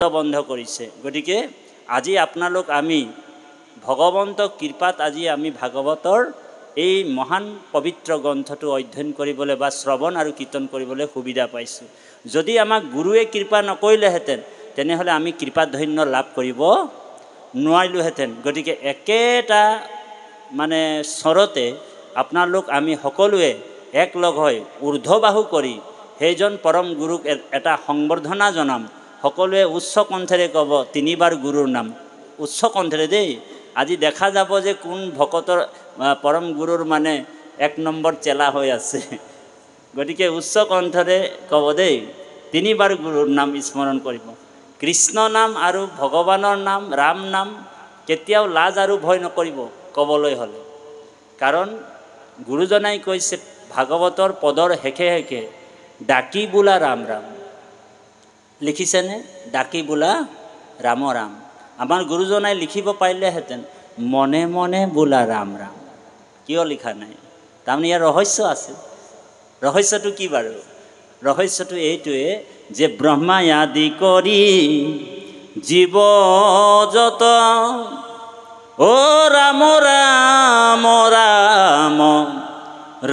বন্ধ কৰিছে। গতিকে আজি আপোনালোক আমি ভগৱন্তৰ কৃপাত আজি আমি ভাগৱতৰ এই মহান পবিত্ৰ গ্ৰন্থটো অধ্যয়ন কৰিবলৈ বা শ্ৰৱণ আৰু কীৰ্তন কৰিবলৈ সুবিধা পাইছোঁ। যদি আমাক গুৰুৱে কৃপা নকৰিলেহেঁতেন তেনেহ'লে আমি কৃপাধন্য লাভ কৰিব নোৱাৰিলোহেঁতেন। গতিকে একেটা মানে স্বৰতে আপোনালোক আমি সকলোৱে একলগ হৈ ঊৰ্ধ্ববাহু কৰি সেইজন পৰম গুৰুক এটা সংবৰ্ধনা জনাম। সকলোৱে উচ্চ কণ্ঠেৰে ক'ব তিনিবাৰ গুৰুৰ নাম, উচ্চ কণ্ঠেৰে দেই। আজি দেখা যাব যে কোন ভকতৰ পৰম গুৰুৰ মানে 1 নম্বৰ চেলা হৈ আছে। গতিকে উচ্চ কণ্ঠৰে ক'ব দেই, তিনিবাৰ গুৰুৰ নাম স্মৰণ কৰিব। কৃষ্ণ নাম আৰু ভগৱানৰ নাম, ৰাম নাম কেতিয়াও লাজ আৰু ভয় নকৰিব ক'বলৈ হ'লে। কাৰণ গুৰুজনাই কৈছে ভাগৱতৰ পদৰ শেষে শেষে ডাকি বোলা ৰাম ৰাম লিখিছেনে? ডাকি বোলা ৰাম ৰাম। আমাৰ গুৰুজনাই লিখিব পাৰিলেহেঁতেন মনে মনে বোলা ৰাম ৰাম, কিয় লিখা নাই? তাৰমানে ইয়াৰ ৰহস্য আছে। ৰহস্যটো কি বাৰু? ৰহস্যটো এইটোৱে যে ব্ৰহ্মাই আদি কৰি জীৱ যত ও ৰাম ৰাম ৰাম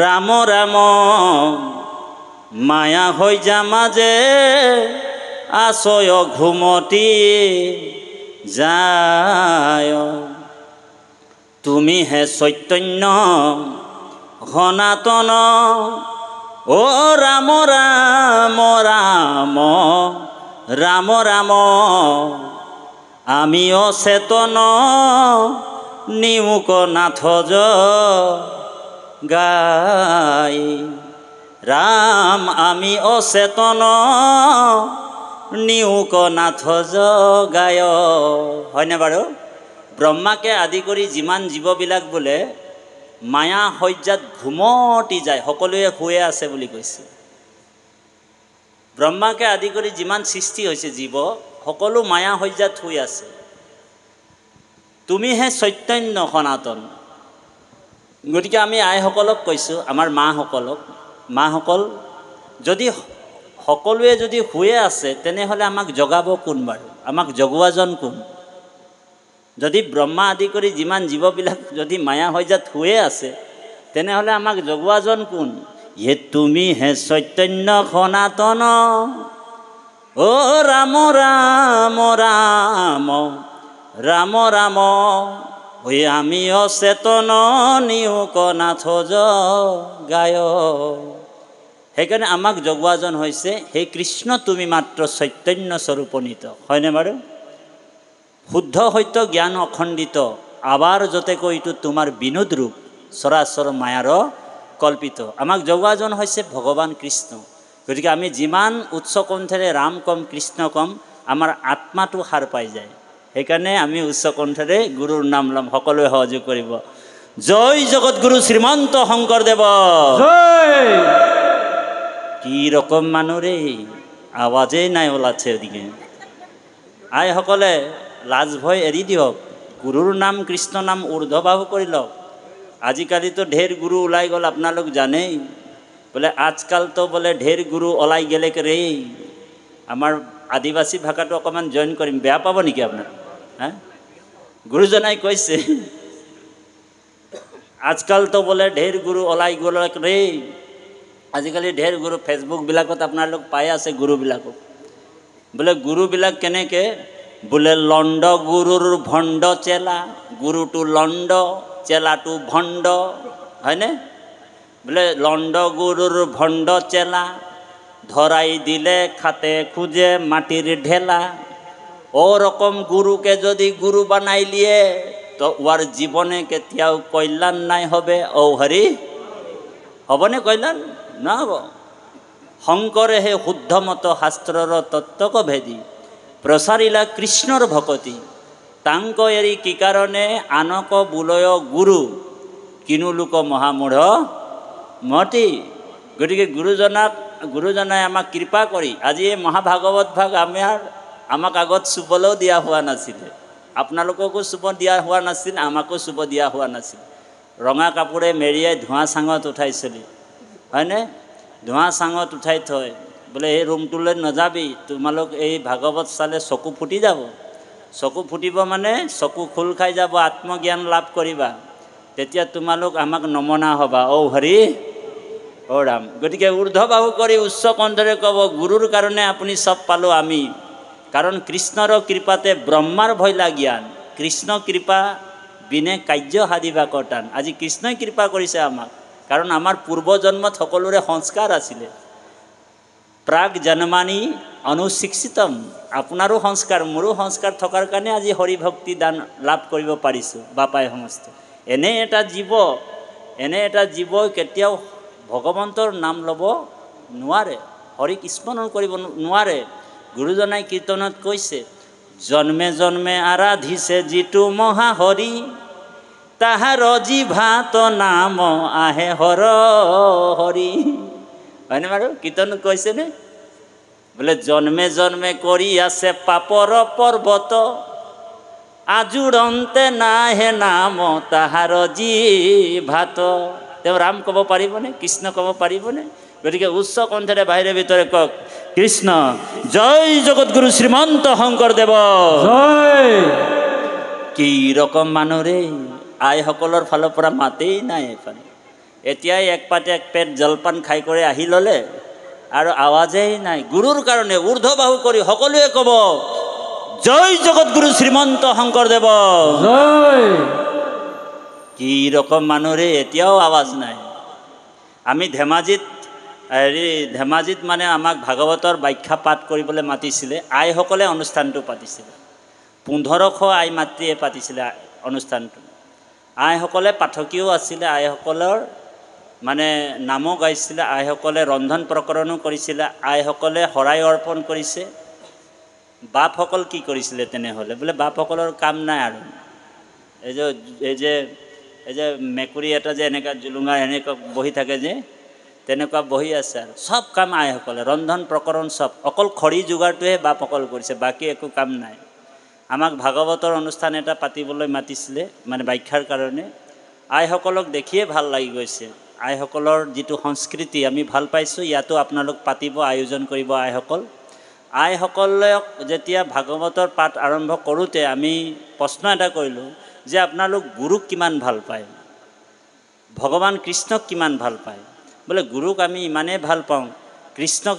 ৰাম ৰাম মায়া হৈ যা মাজে আশয় ঘুমতি যায়। তুমি হে চৈতন্য সনাতন ও ৰাম ৰাম ৰাম ৰাম ৰাম আমি অচেতন নিমুক নাথ গাই। ৰাম আমি অচেতন নিউক নাথ গায়। হয়নে বাৰু? ব্ৰহ্মাকে আদি কৰি যিমান জীৱবিলাক বোলে মায়া শয্যাত ঘুমতি যায়, সকলোৱে শুৱে আছে বুলি কৈছে। ব্ৰহ্মাকে আদি কৰি যিমান সৃষ্টি হৈছে জীৱ সকলো মায়া শয্যাত শুই আছে। তুমিহে চৈতন্য সনাতন। গতিকে আমি আইসকলক কৈছোঁ, আমাৰ মাসকল যদি সকলোৱে যদি শুয়ে আছে তেনেহ'লে আমাক জগাব কোন বাৰু? আমাক জগোৱাজন কোন? যদি ব্ৰহ্মা আদি কৰি যিমান জীৱবিলাক যদি মায়া শয্যাত শুয়ে আছে তেনেহ'লে আমাক জগোৱাজন কোন? হে তুমি হে চৈতন্য সনাতন ও ৰাম ৰাম ৰাম ৰাম ৰাম ঐ আমি অচেতন নিউক নাথ গায়। সেইকাৰণে আমাক জগোৱাজন হৈছে হে কৃষ্ণ তুমি মাত্ৰ চৈতন্য স্বৰূপনীত। হয়নে বাৰু? শুদ্ধ সত্য জ্ঞান অখণ্ডিত আবাৰ যতে কৈতো তোমাৰ বিনোদ ৰূপ চৰাচৰ মায়াৰ কল্পিত। আমাক জগোৱাজন হৈছে ভগৱান কৃষ্ণ। গতিকে আমি যিমান উচ্চ কণ্ঠেৰে ৰাম কম কৃষ্ণ কম আমাৰ আত্মাটো সাৰ পাই যায়। সেইকাৰণে আমি উচ্চ কণ্ঠেৰে গুৰুৰ নাম ল'ম। সকলোৱে সহযোগ কৰিব। জয় জগতগুৰু শ্ৰীমন্ত শংকৰদেৱ জয়। কি ৰকম মানুহ ৰে, আওয়াজেই নাই ওলাচ্ছে ওদিকে। আইসকলে লাজ ভয় এৰি দিয়ক, গুৰুৰ নাম কৃষ্ণ নাম ঊৰ্ধ্ববাহু কৰি লওক। আজিকালিতো ঢেৰ গুৰু ওলাই গ'ল, আপোনালোক জানেই। বোলে আজকাল তো বোলে ঢেৰ গুৰু ওলাই গেলে ৰে। আমাৰ আদিবাসী ভাষাটো অকণমান জইন কৰিম, বেয়া পাব নেকি আপোনাৰ? হা, গুৰুজনাই কৈছে আজকাল তো বোলে ঢেৰ গুৰু ওলাই গ'ল ৰে। আজিকালি ঢেৰ গুৰু ফেচবুকবিলাকত আপোনালোক পাই আছে গুৰুবিলাকক। বোলে গুৰুবিলাক কেনেকৈ? বোলে লণ্ড গুৰুৰ ভণ্ড চেলা, গুৰুটো লণ্ড চেলাটো ভণ্ড। হয়নে? বোলে লণ্ড গুৰুৰ ভণ্ড চেলা ধৰাই দিলে খাতে খুঁজে মাটির ঢেলা। ওরকম গুরুকে যদি গুরু বানাই লিয়ে তো ওর জীবনে কেতিয়াও কল্যাণ নাই হবে। ও হরি হবনে কল্যাণ? না হব। শংকৰে হে শুদ্ধমত শাস্ত্ৰৰ তত্ত্বক ভেদি প্ৰচাৰিলা কৃষ্ণৰ ভকতি। তাংক এৰি কি কাৰণে আনক বুলয় গুৰু কিনো লোক মহামূঢ় মতি। গতিকে গুৰুজনাই আমাক কৃপা কৰি আজি এই মহাভাগৱত ভাগ আমাক আগত চুবলৈও দিয়া হোৱা নাছিলে। আপোনালোককো চুব দিয়া হোৱা নাছিল, আমাকো চুব দিয়া হোৱা নাছিল। ৰঙা কাপোৰে মেৰিয়াই ধোঁৱা চাঙত উঠাইছিল। হয়নে? ধোঁৱা চাঙত উঠাই থয় বোলে এই ৰুমটোলৈ নাযাবি, তোমালোক এই ভাগৱত চালে চকু ফুটি যাব। চকু ফুটিব মানে চকু খোল খাই যাব, আত্মজ্ঞান লাভ কৰিবা, তেতিয়া তোমালোক আমাক নমনা হ'বা। ঔ হৰি ঔ ৰাম। গতিকে ঊৰ্ধ্ববাহু কৰি উচ্চ কণ্ঠৰে ক'ব, গুৰুৰ কাৰণে আপুনি চব পালোঁ আমি, কাৰণ কৃষ্ণৰ কৃপাতে ব্ৰহ্মাৰ ভৈলা জ্ঞান, কৃষ্ণ কৃপা বিনে কাৰ্য সাধিবা কৰ্তান। আজি কৃষ্ণই কৃপা কৰিছে আমাক, কাৰণ আমাৰ পূৰ্বজন্মত সকলোৰে সংস্কাৰ আছিলে। প্ৰাগ জন্মানি অনুশিক্ষিতম, আপোনাৰো সংস্কাৰ মোৰো সংস্কাৰ থকাৰ কাৰণে আজি হৰি ভক্তি দান লাভ কৰিব পাৰিছোঁ বাপাই সমস্ত। এনে এটা জীৱ কেতিয়াও ভগৱন্তৰ নাম ল'ব নোৱাৰে, হৰিক স্মৰণ কৰিব নোৱাৰে। গুৰুজনাই কীৰ্তনত কৈছে, জন্মে জন্মে আৰাধিছে যিটো মহাহৰি, তাহাৰ জিভাত নাম আহে হৰ হৰি। হয়নে বাৰু? কীৰ্তনত কৈছেনে? বোলে জন্মে জন্মে কৰি আছে পাপৰ পৰ্বত, আজোৰন্তে নাহে নাম তাহাৰ জিভাত। তেওঁ ৰাম ক'ব পাৰিবনে? কৃষ্ণ ক'ব পাৰিবনে? গতিকে উচ্চ কণ্ঠৰে বাহিৰে ভিতৰে কওক, কৃষ্ণ জয় জগতগুৰু শ্ৰীমন্ত শংকৰদেৱ জয়। কি ৰকম মানুহৰে, আইসকলৰ ফালৰ পৰা মাতেই নাই এইফালে। এতিয়াই এক পেট জলপান খাই কৰি আহি ল'লে আৰু আৱাজেই নাই। গুৰুৰ কাৰণে ঊৰ্ধ্ববাহু কৰি সকলোৱে ক'ব, জয় জগতগুৰু শ্ৰীমন্ত শংকৰদেৱ জয়। কি ৰকম মানুহৰে, এতিয়াও আৱাজ নাই। আমি ধেমাজিত মানে আমাক ভাগৱতৰ ব্যাখ্যা পাঠ কৰিবলৈ মাতিছিলে, আইসকলে অনুষ্ঠানটো পাতিছিলে। 1500 আই মাতৃয়ে পাতিছিলে অনুষ্ঠানটো। আইসকলে পাঠকীয়ও আছিলে, আইসকলৰ মানে নামো গাইছিলে, আইসকলে ৰন্ধন প্ৰকৰণো কৰিছিলে, আইসকলে শৰাই অৰ্পণ কৰিছে। বাপসকল কি কৰিছিলে তেনেহ'লে? বোলে বাপসকলৰ কাম নাই আৰু, এই যে মেকুৰী এটা যে এনেকুৱা জুলুঙা এনেকুৱা বহি থাকে যে, তেনেকুৱা বহি আছে আৰু চব কাম আইসকলে, ৰন্ধন প্ৰকৰণ চব। অকল খৰি যোগাৰটোহে বাপসকল কৰিছে, বাকী একো কাম নাই। আমাক ভাগৱতৰ অনুষ্ঠান এটা পাতিবলৈ মাতিছিলে, মানে ব্যাখ্যাৰ কাৰণে। আইসকলক দেখিয়ে ভাল লাগি গৈছে। আইসকলৰ যিটো সংস্কৃতি আমি ভাল পাইছোঁ। ইয়াতো আপোনালোক পাতিব, আয়োজন কৰিব আইসকল। আইসকলক যেতিয়া ভাগৱতৰ পাঠ আৰম্ভ কৰোঁতে আমি প্ৰশ্ন এটা কৰিলোঁ যে আপোনালোক গুৰুক কিমান ভাল পায়, ভগৱান কৃষ্ণক কিমান ভাল পায়? বোলে গুৰুক আমি ইমানেই ভাল পাওঁ, কৃষ্ণক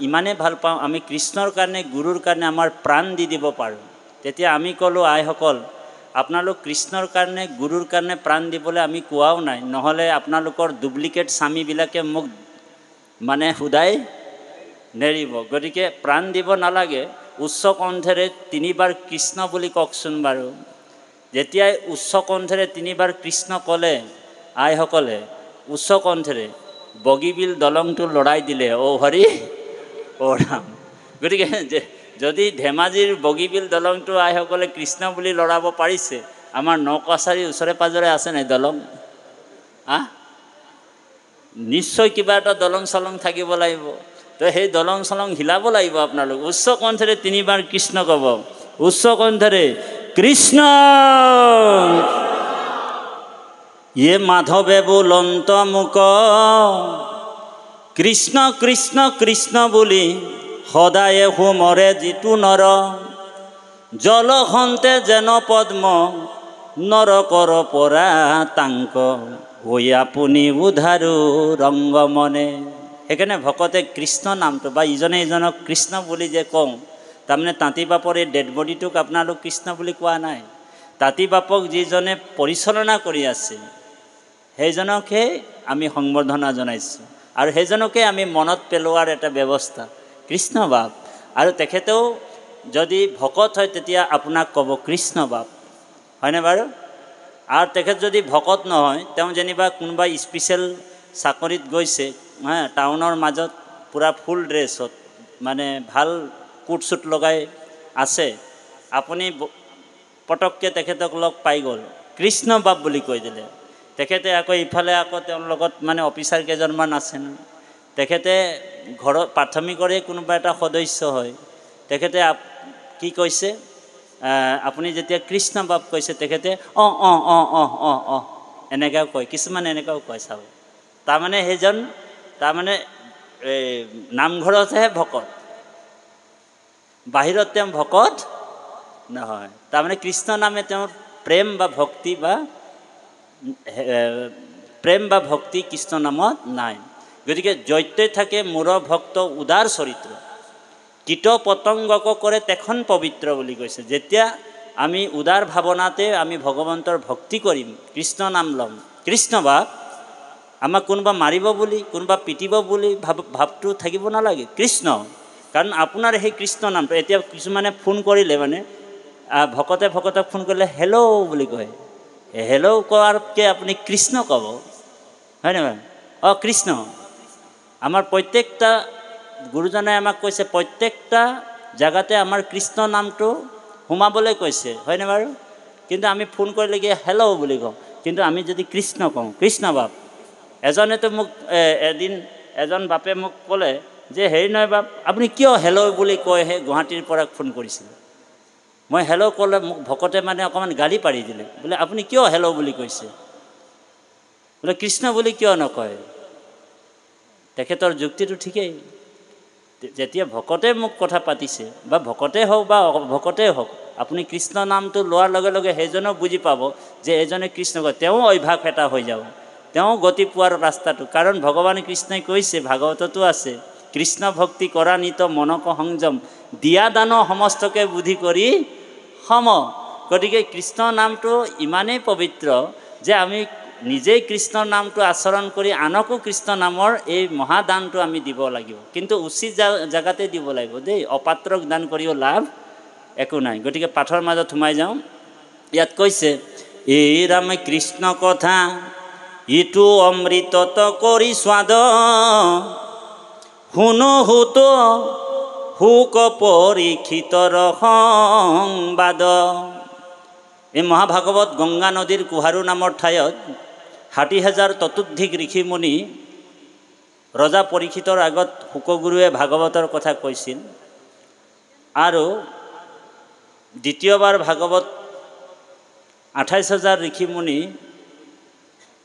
ইমানেই ভাল পাওঁ, আমি কৃষ্ণৰ কাৰণে গুৰুৰ কাৰণে আমাৰ প্ৰাণ দি দিব পাৰোঁ। তেতিয়া আমি ক'লোঁ, আইসকল আপোনালোক কৃষ্ণৰ কাৰণে গুৰুৰ কাৰণে প্ৰাণ দিবলৈ আমি কোৱাও নাই, নহ'লে আপোনালোকৰ ডুপ্লিকেট স্বামীবিলাকে মোক মানে সোধাই নেৰিব। গতিকে প্ৰাণ দিব নালাগে, উচ্চ কণ্ঠেৰে 3 বাৰ কৃষ্ণ বুলি কওকচোন বাৰু। যেতিয়াই উচ্চ কণ্ঠেৰে 3 বাৰ কৃষ্ণ ক'লে আইসকলে উচ্চ কণ্ঠেৰে, বগীবিল দলংটো লৰাই দিলে। ঔ হৰি ঔ ৰাম। গতিকে যদি ধেমাজিৰ বগীবিল দলংটো আইসকলে কৃষ্ণ বুলি লৰাব পাৰিছে, আমাৰ নকাছাৰীৰ ওচৰে পাঁজৰে আছে নাই দলং? নিশ্চয় কিবা এটা দলং চলং থাকিব লাগিব। তো সেই দলং চলং হিলাব লাগিব আপোনালোক। উচ্চ কণ্ঠেৰে 3 বাৰ কৃষ্ণ ক'ব, উচ্চ কণ্ঠেৰে কৃষ্ণ। ইয়ে মাধৱে বুলন্ত মুক, কৃষ্ণ কৃষ্ণ কৃষ্ণ বুলি সদায়ে সুমৰে যিটো নৰ, জলসন্তে যেন পদ্ম নৰকৰ পৰা তাংক, হৈ আপুনি উধাৰো ৰংগমনে। সেইকাৰণে ভকতে কৃষ্ণ নামটো বা ইজনে ইজনক কৃষ্ণ বুলি যে কওঁ, তাৰমানে তাঁতী বাপৰ এই ডেড বডিটোক আপোনালোক কৃষ্ণ বুলি কোৱা নাই। তাঁতী বাপক যিজনে পৰিচালনা কৰি আছে সেইজনকহে আমি সংবৰ্ধনা জনাইছোঁ, আৰু সেইজনকে আমি মনত পেলোৱাৰ এটা ব্যৱস্থা কৃষ্ণ বাপ। আৰু তেখেতেও যদি ভকত হয় তেতিয়া আপোনাক ক'ব কৃষ্ণ বাপ, হয়নে বাৰু? আৰু তেখেত যদি ভকত নহয়, তেওঁ যেনিবা কোনোবা স্পেচিয়েল চাকৰিত গৈছে, টাউনৰ মাজত পূৰা ফুল ড্ৰেছত, মানে ভাল কোট চুট লগাই আছে, আপুনি পটককৈ তেখেতক লগ পাই গ'ল, কৃষ্ণ বাপ বুলি কৈ দিলে। তেখেতে আকৌ ইফালে আকৌ তেওঁৰ লগত মানে অফিচাৰ কেইজনমান আছে ন, তেখেতে ঘৰত প্ৰাথমিকৰে কোনোবা এটা সদস্য হয়, তেখেতে কি কৈছে, আপুনি যেতিয়া কৃষ্ণ বাপ কৈছে তেখেতে অঁ অঁ অঁ অঁ অঁ অঁ এনেকুৱাও কয়, কিছুমান এনেকুৱাও কয়। চাব, তাৰমানে সেইজন তাৰমানে নামঘৰতহে ভকত, বাহিৰত তেওঁ ভকত নহয়। তাৰমানে কৃষ্ণ নামে তেওঁৰ প্ৰেম বা ভক্তি কৃষ্ণ নামত নাই। গতিকে জৈত্যে থাকে মূৰ ভক্ত উদাৰ চৰিত্ৰ, কীট পতংগক কৰে তেখন পবিত্ৰ বুলি কৈছে। যেতিয়া আমি উদাৰ ভাৱনাতে আমি ভগৱন্তৰ ভক্তি কৰিম, কৃষ্ণ নাম ল'ম, কৃষ্ণ বা আমাক কোনোবা মাৰিব বুলি, কোনোবা পিটিব বুলি ভাৱটো থাকিব নালাগে। কৃষ্ণ, কাৰণ আপোনাৰ সেই কৃষ্ণ নামটো, এতিয়া কিছুমানে ফোন কৰিলে মানে ভকতক ফোন কৰিলে হেল্ল' বুলি কয়। হেল্ল' কোৱাতকৈ আপুনি কৃষ্ণ ক'ব, হয়নে বাৰু? অঁ কৃষ্ণ। আমাৰ প্ৰত্যেকটা গুৰুজনাই আমাক কৈছে প্ৰত্যেকটা জেগাতে আমাৰ কৃষ্ণ নামটো সোমাবলৈ কৈছে, হয়নে বাৰু? কিন্তু আমি ফোন কৰিলে কি হেল্ল' বুলি কওঁ, কিন্তু আমি যদি কৃষ্ণ কওঁ, কৃষ্ণ বাপ। এজনেতো মোক এজন বাপে মোক ক'লে যে হেৰি নহয় বাপ, আপুনি কিয় হেল্ল' বুলি কয়হে, গুৱাহাটীৰ পৰা ফোন কৰিছিল। মই হেল্ল' ক'লে মোক ভকতে মানে অকণমান গালি পাৰি দিলে, বোলে আপুনি কিয় হেল্ল' বুলি কৈছে, বোলে কৃষ্ণ বুলি কিয় নকয়। তেখেতৰ যুক্তিটো ঠিকেই। যেতিয়া ভকতে মোক কথা পাতিছে, বা ভকতে হওক বা অভকতে হওক, আপুনি কৃষ্ণ নামটো লোৱাৰ লগে লগে সেইজনেও বুজি পাব যে এজনে কৃষ্ণ কয়, তেওঁ অভ্যাস এটা হৈ যাব, তেওঁ গতি পোৱাৰ ৰাস্তাটো। কাৰণ ভগৱান কৃষ্ণই কৈছে, ভাগৱততো আছে, কৃষ্ণ ভক্তি কৰা নিত মনক সংযম, দিয়া দান সমস্তকে বুদ্ধি কৰি সম। গতিকে কৃষ্ণ নামটো ইমানেই পবিত্ৰ যে আমি নিজেই কৃষ্ণৰ নামটো আচৰণ কৰি আনকো কৃষ্ণ নামৰ এই মহাদানটো আমি দিব লাগিব। কিন্তু উচিত জেগাতে দিব লাগিব দেই, অপাত্ৰক দান কৰিও লাভ একো নাই। গতিকে পাঠৰ মাজত সোমাই যাওঁ। ইয়াত কৈছে, এই ৰাম কৃষ্ণ কথা ইটো অমৃতত কৰি স্বাদ, শুনো হুত হুক পৰীক্ষিতৰ সংবাদ। এই মহাভাগৱত গংগা নদীৰ কুহাৰু নামৰ ঠাইত ৬০,০০০ ততোধিক ঋষিমুনি ৰজা পৰীক্ষিতৰ আগত শুকগুৰুৱে ভাগৱতৰ কথা কৈছিল। আৰু দ্বিতীয়বাৰ ভাগৱত ২৮,০০০ ঋষিমুনি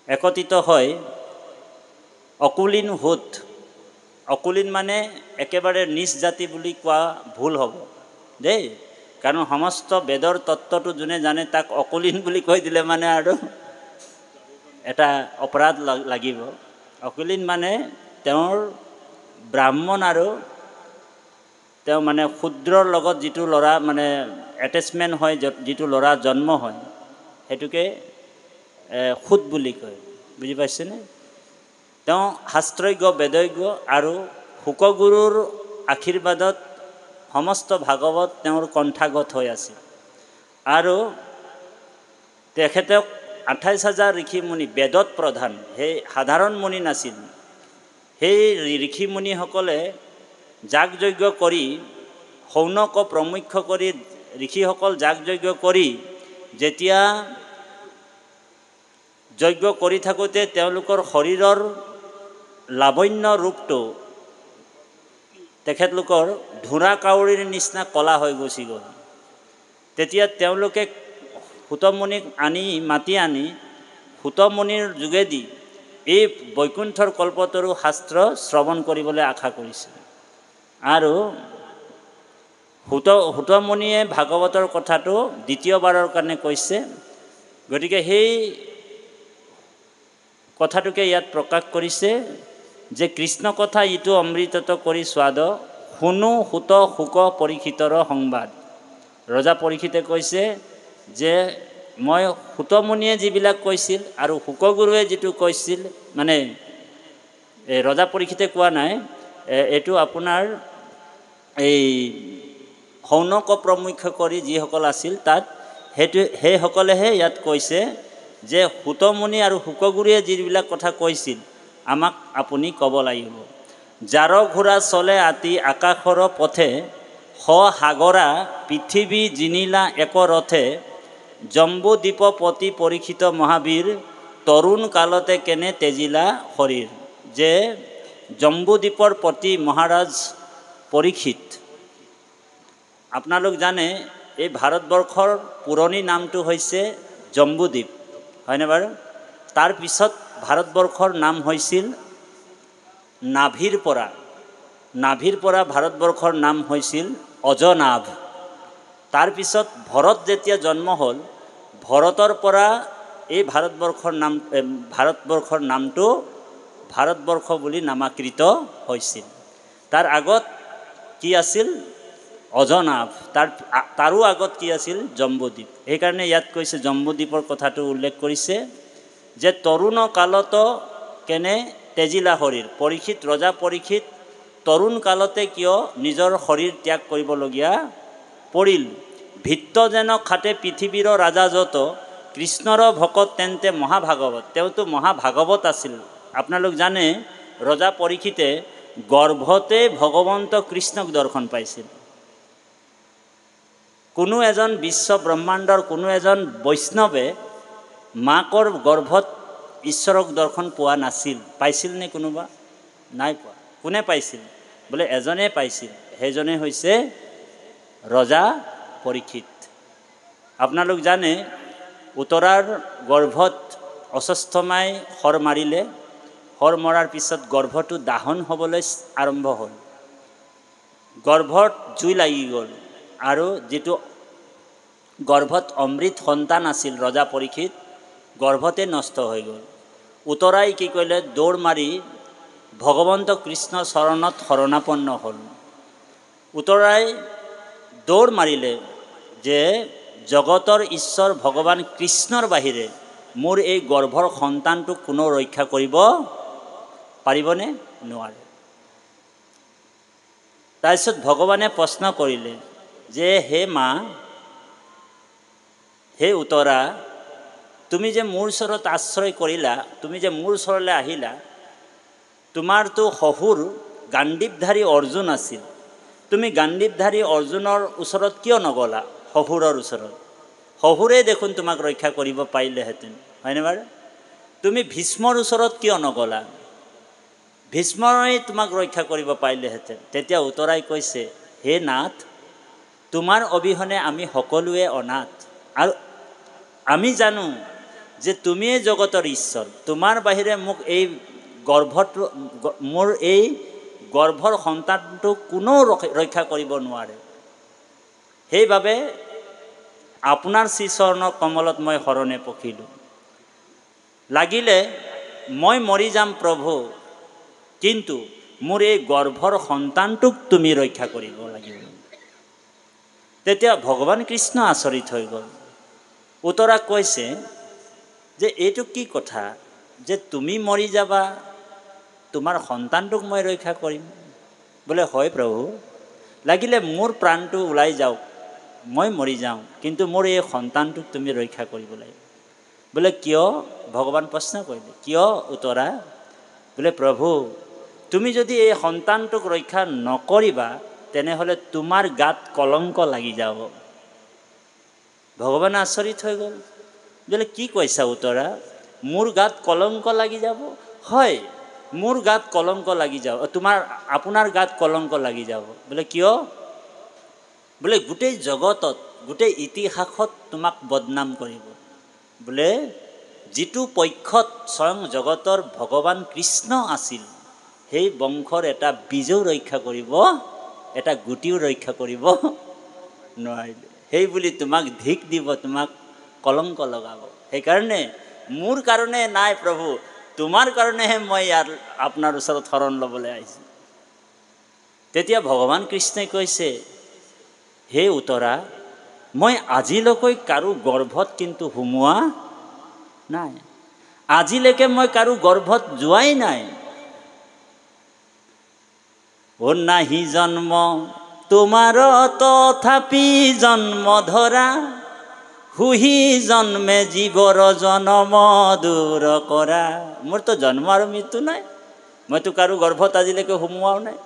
একত্ৰিত হৈ অকুলীন হোত, অকুলীন মানে একেবাৰে নিজ জাতি বুলি কোৱা ভুল হ'ব দেই, কাৰণ সমস্ত বেদৰ তত্ত্বটো যোনে জানে তাক অকুলীন বুলি কৈ দিলে মানে আৰু এটা অপৰাধ লাগিব। অকুলীন মানে তেওঁৰ ব্ৰাহ্মণ আৰু তেওঁ মানে শূদ্ৰৰ লগত যিটো ল'ৰা মানে এটেচমেণ্ট হয়, যিটো ল'ৰা জন্ম হয়, সেইটোকে সুত বুলি কয়, বুজি পাইছেনে? তেওঁ শাস্ত্ৰজ্ঞ, বেদজ্ঞ, আৰু শুকগুৰুৰ আশীৰ্বাদত সমস্ত ভাগৱত তেওঁৰ কণ্ঠাগত হৈ আছিল। আৰু তেখেতক ২৮,০০০ ঋষিমুনি, বেদত প্ৰধান, সেই সাধাৰণ মুনি নাছিল। সেই ঋষিমুনিসকলে যাগযজ্ঞ কৰি, শৌনক প্ৰমুখ্য কৰি ঋষিসকল যাগযজ্ঞ কৰি, যেতিয়া যজ্ঞ কৰি থাকোঁতে তেওঁলোকৰ শৰীৰৰ লাৱণ্য ৰূপটো তেখেতলোকৰ ধোঁৰা কাউৰীৰ নিচিনা ক'লা হৈ গুচি গ'ল। তেতিয়া তেওঁলোকে সূতমুনিক মাতি আনি সূতমুনিৰ যোগেদি এই বৈকুণ্ঠৰ কল্পতৰু শাস্ত্ৰ শ্ৰৱণ কৰিবলৈ আশা কৰিছিল। আৰু সূতমুনিয়ে ভাগৱতৰ কথাটো দ্বিতীয়বাৰৰ কাৰণে কৈছে। গতিকে সেই কথাটোকে ইয়াত প্ৰকাশ কৰিছে যে কৃষ্ণ কথা ইটো অমৃতত কৰি স্বাদ, শুনো হুত শুক পৰীক্ষিতৰ সংবাদ। ৰজা পৰীক্ষিতে কৈছে যে মই সূতমুনিয়ে যিবিলাক কৈছিল আৰু শুকগুৰুৱে যিটো কৈছিল, মানে ৰজা পৰীক্ষিতে কোৱা নাই, এইটো আপোনাৰ এই শৌনক প্ৰমুখ্য কৰি যিসকল আছিল তাত সেইসকলেহে ইয়াত কৈছে যে সূতমুনি আৰু শুকগুৰুৱে যিবিলাক কথা কৈছিল আমাক আপুনি ক'ব লাগিব। যাৰ ঘোঁৰা চলে আতি আকাশৰ পথে, সাগৰা পৃথিৱী জিনিলা এক ৰথে, জম্বুদ্বীপপতি পৰীক্ষিত মহাবীৰ, তৰুণ কালতে কেনে তেজিলা শৰীৰ। যে জম্বুদ্বীপৰ প্ৰতি মহাৰাজ পৰীক্ষিত, আপোনালোক জানে এই ভাৰতবৰ্ষৰ পুৰণি নামটো হৈছে জম্বুদ্বীপ, হয়নে বাৰু? তাৰপিছত ভাৰতবৰ্ষৰ নাম হৈছিল নাভিৰ পৰা, নাভিৰ পৰা ভাৰতবৰ্ষৰ নাম হৈছিল অজনাভ। তাৰপিছত ভৰত যেতিয়া জন্ম হ'ল, ভৰতৰ পৰা এই ভাৰতবৰ্ষৰ নামটো ভাৰতবৰ্ষ বুলি নামাকৃত হৈছিল। তাৰ আগত কি আছিল? অজনাভ। তাৰো আগত কি আছিল? জম্বুদ্বীপ। সেইকাৰণে ইয়াত কৈছে, জম্বুদ্বীপৰ কথাটো উল্লেখ কৰিছে যে তৰুণ কালত কেনে তেজিলা শৰীৰ। পৰীক্ষিত, ৰজা পৰীক্ষিত তৰুণ কালতে কিয় নিজৰ শৰীৰ ত্যাগ কৰিবলগীয়া পৰিল। ভিত্ত যেন খাটে পৃথিৱীৰ ৰাজা যত, কৃষ্ণৰ ভকত তেন্তে মহাভাগৱত। তেওঁতো মহাভাগৱত আছিল। আপোনালোক জানে ৰজা পৰীক্ষিতে গৰ্ভতে ভগৱন্ত কৃষ্ণক দৰ্শন পাইছিল। কোনো এজন বিশ্ব ব্ৰহ্মাণ্ডৰ কোনো এজন বৈষ্ণৱে মাকৰ গৰ্ভত ঈশ্বৰক দৰ্শন পোৱা নাছিল। পাইছিল নে কোনোবা? নাই পোৱা। কোনে পাইছিল? বোলে এজনে পাইছিল, সেইজনে হৈছে ৰজা পৰীক্ষিত। আপোনালোক জানে উত্তৰাৰ গৰ্ভত অশ্বস্থমাই শৰ মাৰিলে। শৰ মৰাৰ পিছত গৰ্ভটো দাহন হ'বলৈ আৰম্ভ হ'ল। গৰ্ভত জুই লাগি গ'ল আৰু যিটো গৰ্ভত অমৃত সন্তান আছিল ৰজা পৰীক্ষিত, গৰ্ভতে নষ্ট হৈ গ'ল। উত্তৰাই কি কৰিলে? দৌৰ মাৰি ভগৱন্ত কৃষ্ণ চৰণত শৰণাপন্ন হ'ল। উত্তৰাই দৌৰ মাৰিলে যে জগতৰ ঈশ্বৰ ভগৱান কৃষ্ণৰ বাহিৰে মোৰ এই গৰ্ভৰ সন্তানটোক কোনো ৰক্ষা কৰিব পাৰিবনে? নোৱাৰে। তাৰপিছত ভগৱানে প্ৰশ্ন কৰিলে যে হে মা, হে উত্তৰা, তুমি যে মোৰ ওচৰত আশ্ৰয় কৰিলা, তুমি যে মোৰ ওচৰলৈ আহিলা, তোমাৰতো শহুৰ গাণ্ডীৱধাৰী অৰ্জুন আছিল। তুমি গাণ্ডীৱধাৰী অৰ্জুনৰ ওচৰত কিয় নগ'লা? শহুৰৰ ওচৰত। শহুৰে দেখোন তোমাক ৰক্ষা কৰিব পাৰিলেহেঁতেন, হয়নে বাৰু? তুমি ভীষ্মৰ ওচৰত কিয় নগ'লা? ভীষ্মই তোমাক ৰক্ষা কৰিব পাৰিলেহেঁতেন। তেতিয়া উত্তৰাই কৈছে, হে নাথ, তোমাৰ অবিহনে আমি সকলোৱে অনাথ। আৰু আমি জানো যে তুমিয়ে জগতৰ ঈশ্বৰ। তোমাৰ বাহিৰে মোক এই গৰ্ভটো, মোৰ এই গৰ্ভৰ সন্তানটোক কোনেও ৰক্ষা কৰিব নোৱাৰে। সেইবাবে আপোনাৰ শ্ৰীচৰণৰ কমলত মই শৰণে পখিলোঁ। লাগিলে মই মৰি যাম প্ৰভু, কিন্তু মোৰ এই গৰ্ভৰ সন্তানটোক তুমি ৰক্ষা কৰিব লাগিব। তেতিয়া ভগৱান কৃষ্ণ আচৰিত হৈ গ'ল। উত্তৰাক কৈছে যে এইটো কি কথা যে তুমি মৰি যাবা, তোমাৰ সন্তানটোক মই ৰক্ষা কৰিম? বোলে হয় প্ৰভু, লাগিলে মোৰ প্ৰাণটো ওলাই যাওক, মই মৰি যাওঁ, কিন্তু মোৰ এই সন্তানটোক তুমি ৰক্ষা কৰিব লাগিব। বোলে কিয়? ভগৱান প্ৰশ্ন কৰিলে, কিয় উত্তৰা? বোলে প্ৰভু, তুমি যদি এই সন্তানটোক ৰক্ষা নকৰিবা তেনেহ'লে তোমাৰ গাত কলংক লাগি যাব। ভগৱান আচৰিত হৈ গ'ল। বোলে কি কৈছা উত্তৰা? মোৰ গাত কলংক লাগি যাব? হয়, মোৰ গাত কলংক লাগি যাব, আপোনাৰ গাত কলংক লাগি যাব। বোলে কিয়? বোলে গোটেই জগতত, গোটেই ইতিহাসত তোমাক বদনাম কৰিব। বোলে যিটো পক্ষত স্বয়ং জগতৰ ভগৱান কৃষ্ণ আছিল, সেই বংশৰ এটা বীজও ৰক্ষা কৰিব, এটা গুটিও ৰক্ষা কৰিব নোৱাৰিলে। সেই বুলি তোমাক ধিক দিব, তোমাক কলংক লগাব। সেইকাৰণে মোৰ কাৰণে নাই প্ৰভু, তোমাৰ কাৰণেহে মই ইয়াৰ আপোনাৰ ওচৰত শৰণ ল'বলৈ আহিছোঁ। তেতিয়া ভগৱান কৃষ্ণই কৈছে, হে উত্তৰা, মই আজিলৈকে কাৰো গৰ্ভত কিন্তু সোমোৱা নাই। আজিলৈকে মই কাৰো গৰ্ভত যোৱাই নাই। ও নাহি জন্ম তোমাৰ তথাপি জন্ম ধৰা, হুহি জন্মে জীৱৰ জনম দূৰ কৰা। মোৰতো জন্ম আৰু মৃত্যু নাই, মইতো কাৰো গৰ্ভত আজিলৈকে সোমোৱাও নাই।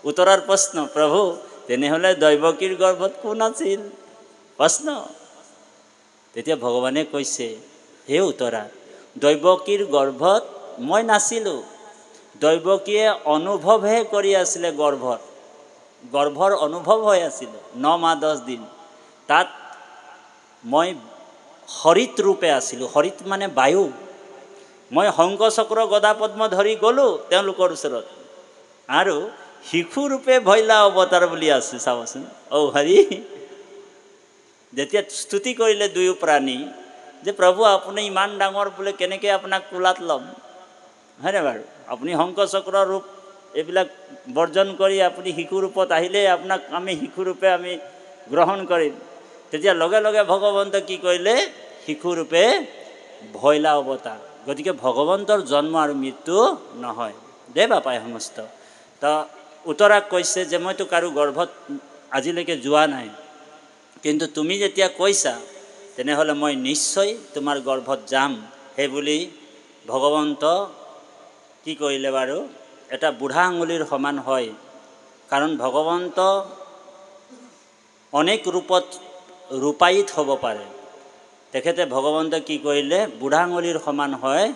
উত্তৰাৰ প্ৰশ্ন, প্ৰভু তেনেহ'লে দৈৱকীৰ গৰ্ভত কোন আছিল? প্ৰশ্ন। তেতিয়া ভগৱানে কৈছে, হে উত্তৰা, দৈৱকীৰ গৰ্ভত মই নাছিলোঁ। দৈৱকীয়ে অনুভৱহে কৰি আছিলে গৰ্ভত, গৰ্ভৰ অনুভৱ হৈ আছিল 9 মাহ 10 দিন। তাত মই হৰিত ৰূপে আছিলোঁ। হৰিত মানে বায়ু। মই শংখ চক্ৰ গদা পদ্ম ধৰি গ'লোঁ তেওঁলোকৰ ওচৰত, আৰু শিশুৰূপে ভৈলা অৱতাৰ বুলি আছে চাবচোন। হৰি যেতিয়া স্তুতি কৰিলে দুয়ো প্ৰাণী যে প্ৰভু আপুনি ইমান ডাঙৰ বোলে, কেনেকৈ আপোনাক কোলাত ল'ম, হয়নে বাৰু? আপুনি শংকচক্ৰ ৰূপ এইবিলাক বৰ্জন কৰি আপুনি শিশু ৰূপত আহিলেই আপোনাক আমি শিশুৰূপে আমি গ্ৰহণ কৰিম। তেতিয়া লগে লগে ভগৱন্ত কি কৰিলে? শিশুৰূপে ভৈলা অৱতাৰ। গতিকে ভগৱন্তৰ জন্ম আৰু মৃত্যু নহয় দে বাপাই সমস্ত। তো উত্তৰাক কৈছে যে মইতো কাৰো গৰ্ভত আজিলৈকে যোৱা নাই, কিন্তু তুমি যেতিয়া কৈছা তেনেহ'লে মই নিশ্চয় তোমাৰ গৰ্ভত যাম। সেইবুলি ভগৱন্ত কি কৰিলে বাৰু? এটা বুঢ়া আঙুলিৰ সমান হয়, কাৰণ ভগৱন্ত অনেক ৰূপত ৰূপায়িত হ'ব পাৰে। তেখেতে ভগৱন্ত কি কৰিলে? বুঢ়া আঙুলিৰ সমান হয়